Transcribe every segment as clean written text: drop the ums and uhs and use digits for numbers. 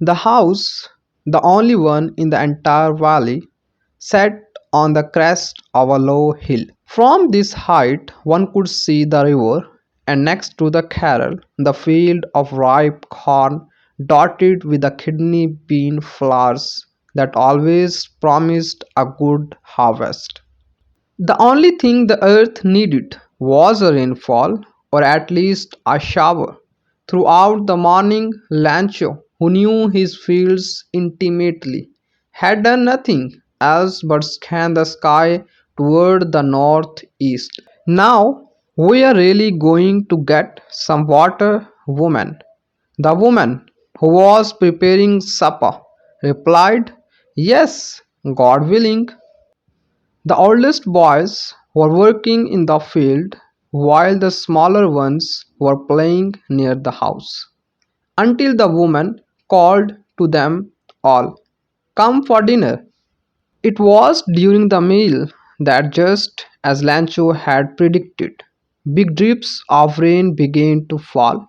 The house, the only one in the entire valley, sat on the crest of a low hill. From this height, one could see the river, and next to the carrel, the field of ripe corn dotted with the kidney bean flowers that always promised a good harvest. The only thing the earth needed was a rainfall, or at least a shower. Throughout the morning, Lancho, who knew his fields intimately, had done nothing else but scan the sky toward the northeast. Now we are really going to get some water, woman. The woman who was preparing supper replied, "Yes, God willing." The oldest boys were working in the field while the smaller ones were playing near the house, until the woman called to them all, "Come for dinner." It was during the meal that, just as Lancho had predicted, big drips of rain began to fall.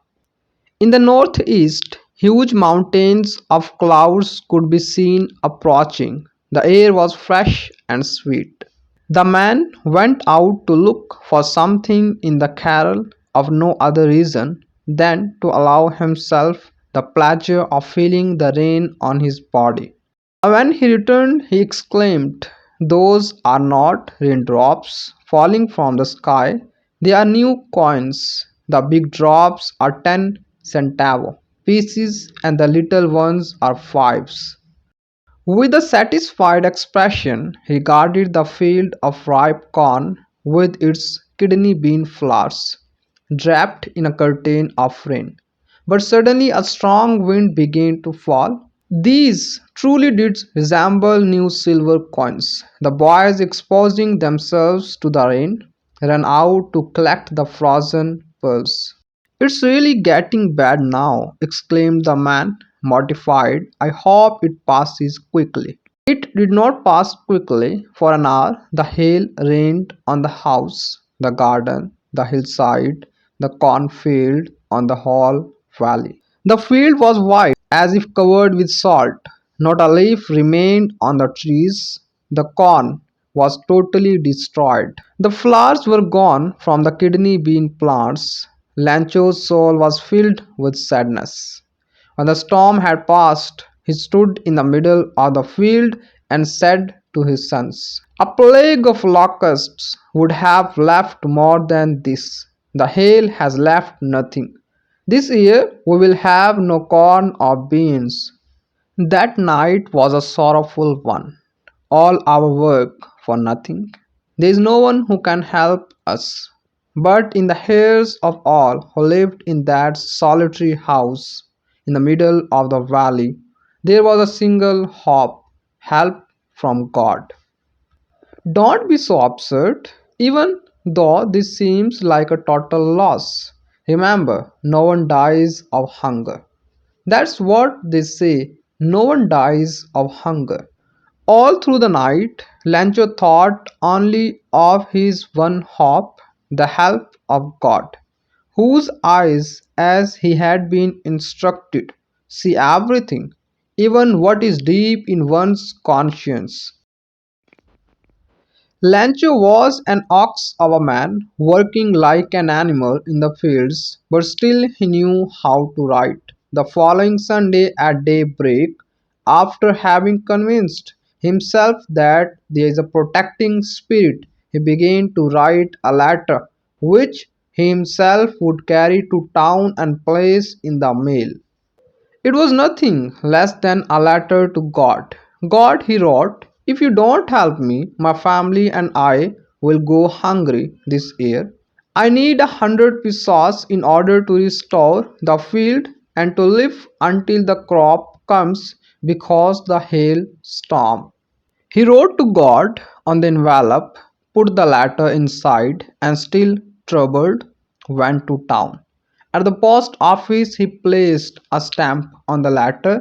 In the northeast, huge mountains of clouds could be seen approaching. The air was fresh and sweet. The man went out to look for something in the carrel of no other reason than to allow himself the pleasure of feeling the rain on his body. When he returned, he exclaimed, "Those are not raindrops falling from the sky, they are new coins. The big drops are 10 centavo pieces and the little ones are fives." With a satisfied expression, he regarded the field of ripe corn with its kidney bean flowers, draped in a curtain of rain. But suddenly a strong wind began to fall. These truly did resemble new silver coins. The boys, exposing themselves to the rain, ran out to collect the frozen pearls. "It's really getting bad now," exclaimed the man, mortified. "I hope it passes quickly." It did not pass quickly. For an hour the hail rained on the house, the garden, the hillside, the cornfield, on the whole valley. The field was white, as if covered with salt. Not a leaf remained on the trees. The corn was totally destroyed. The flowers were gone from the kidney bean plants. Lancho's soul was filled with sadness. When the storm had passed, he stood in the middle of the field and said to his sons, "A plague of locusts would have left more than this. The hail has left nothing. This year we will have no corn or beans." That night was a sorrowful one. All our work for nothing. There is no one who can help us. But in the ears of all who lived in that solitary house in the middle of the valley, there was a single hope: help from God. Don't be so absurd, even though this seems like a total loss. Remember, no one dies of hunger. That's what they say. No one dies of hunger. All through the night, Lancho thought only of his one hope, the help of God, whose eyes, as he had been instructed, see everything, even what is deep in one's conscience. Lancho was an ox of a man, working like an animal in the fields, but still he knew how to write. The following Sunday at daybreak, after having convinced himself that there is a protecting spirit, he began to write a letter which he himself would carry to town and place in the mail. It was nothing less than a letter to God. "God," he wrote, "if you don't help me, my family and I will go hungry this year. I need 100 pesos in order to restore the field and to live until the crop comes because the hail storm." He wrote to God on the envelope, put the letter inside, and still troubled, went to town. At the post office, he placed a stamp on the letter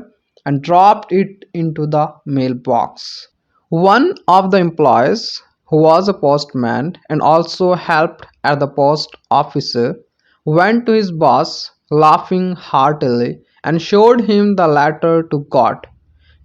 and dropped it into the mailbox. One of the employees, who was a postman and also helped at the post office, went to his boss, laughing heartily, and showed him the letter to God.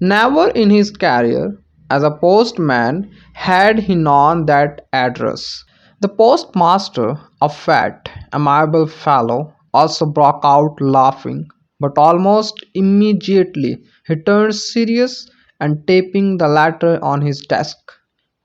Never in his career as a postman had he known that address. The postmaster, a fat, amiable fellow, also broke out laughing, but almost immediately he turned serious and tapping the letter on his desk,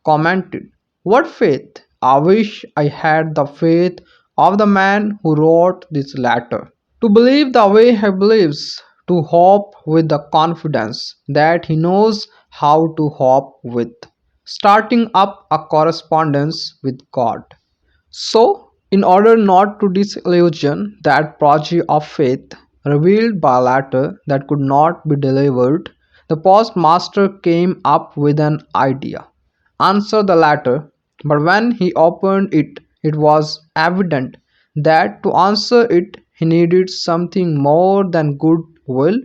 commented, "What faith! I wish I had the faith of the man who wrote this letter. To believe the way he believes, to hope with the confidence that he knows how to hope with, starting up a correspondence with God." So, in order not to disillusion that prodigy of faith revealed by a letter that could not be delivered, the postmaster came up with an idea. Answer the letter, but when he opened it, it was evident that to answer it he needed something more than good will,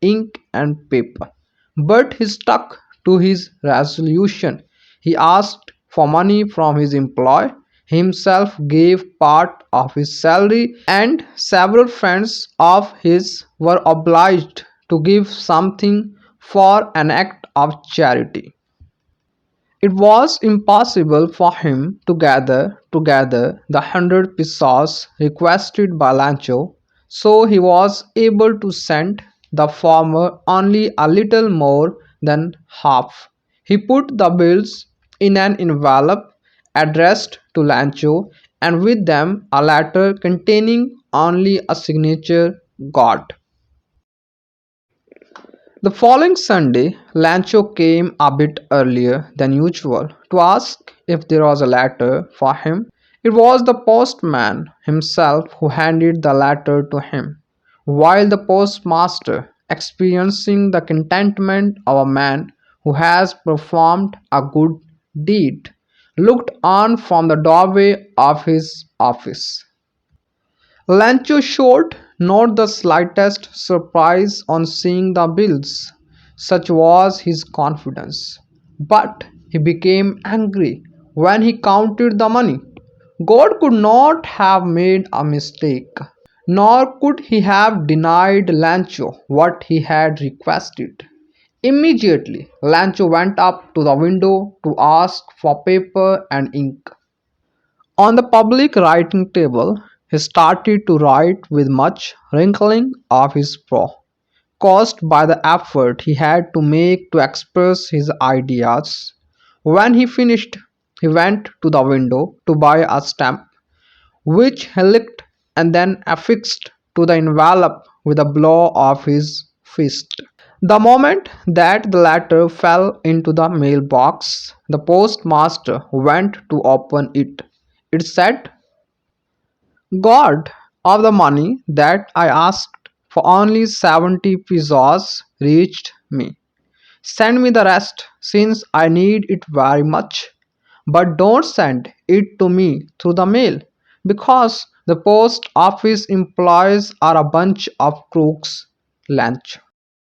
ink, and paper. But he stuck to his resolution. He asked for money from his employer, himself gave part of his salary, and several friends of his were obliged to give something for an act of charity. It was impossible for him to gather together the 100 pesos requested by Lancho, so he was able to send the former only a little more than half. He put the bills in an envelope addressed to Lancho, and with them a letter containing only a signature, "God." The following Sunday, Lancho came a bit earlier than usual to ask if there was a letter for him. It was the postman himself who handed the letter to him, while the postmaster, experiencing the contentment of a man who has performed a good deed, looked on from the doorway of his office. Lancho showed not the slightest surprise on seeing the bills, such was his confidence. But he became angry when he counted the money. God could not have made a mistake, nor could he have denied Lancho what he had requested. Immediately, Lancho went up to the window to ask for paper and ink. On the public writing table, he started to write with much wrinkling of his brow, caused by the effort he had to make to express his ideas. When he finished, he went to the window to buy a stamp, which he licked and then affixed to the envelope with a blow of his fist. The moment that the letter fell into the mailbox, the postmaster went to open it. It said, "God, of the money that I asked for only 70 pesos reached me. Send me the rest since I need it very much. But don't send it to me through the mail because the post office employees are a bunch of crooks." Lunch.